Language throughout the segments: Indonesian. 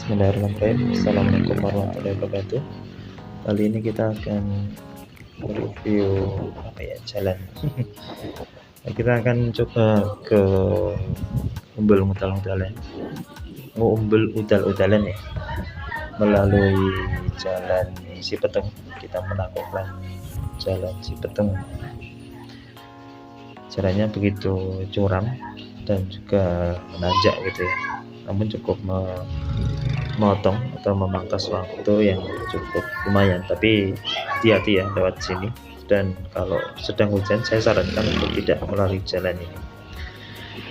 Bismillahirrahmanirrahim. Assalamualaikum warahmatullahi wabarakatuh. Kali ini kita akan review jalan. Kita akan coba ke Umbul Udalan. Umbul Udalan ya. Melalui jalan Cipetung. Kita melakukan jalan Cipetung. Jalannya begitu curam dan juga menanjak gitu ya. Namun cukup memotong atau memangkas waktu yang cukup lumayan, tapi hati-hati ya lewat sini. Dan kalau sedang hujan saya sarankan untuk tidak melalui jalan ini.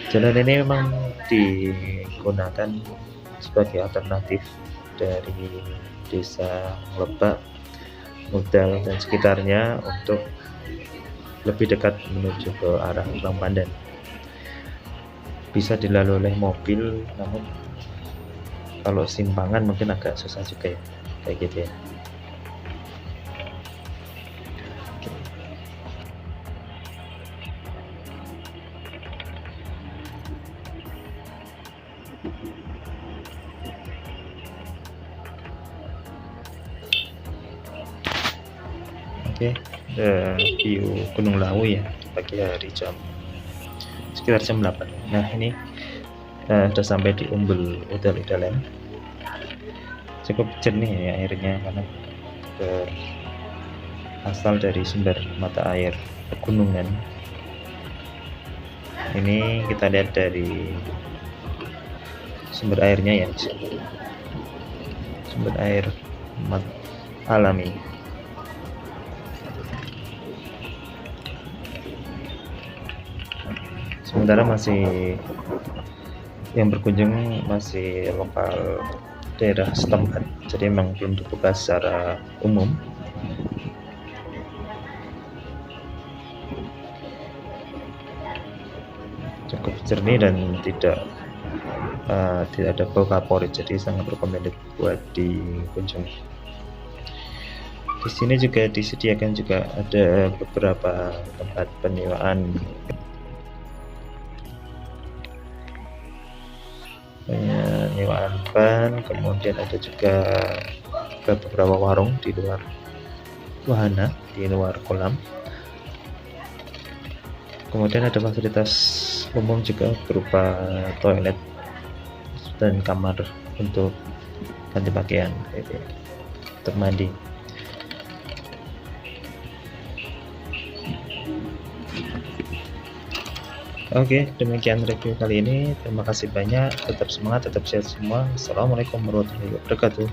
Jalan ini memang digunakan sebagai alternatif dari desa Lebak, Udal dan sekitarnya untuk lebih dekat menuju ke arah Pulang Pandan. Bisa dilalui oleh mobil, namun kalau simpangan mungkin agak susah juga ya, kayak gitu ya. Oke, view Gunung Lawu ya pagi hari sekitar jam 8. Nah ini sudah sampai di Umbul Udalan. Cukup jernih ya airnya karena berasal dari sumber mata air pegunungan. Ini kita lihat dari sumber airnya ya, sumber air alami. Sementara masih yang berkunjung masih lokal daerah setempat, jadi memang belum dibuka secara umum. Cukup jernih dan tidak ada bau kaporit, jadi sangat recommended buat dikunjungi. Di sini juga disediakan juga ada beberapa tempat penyewaan ban, kemudian ada juga beberapa warung di luar wahana, di luar kolam. Kemudian ada fasilitas umum juga berupa toilet dan kamar untuk ganti pakaian, gitu ya, untuk mandi. Oke, demikian review kali ini. Terima kasih banyak. Tetap semangat, tetap sehat semua. Assalamualaikum warahmatullahi wabarakatuh.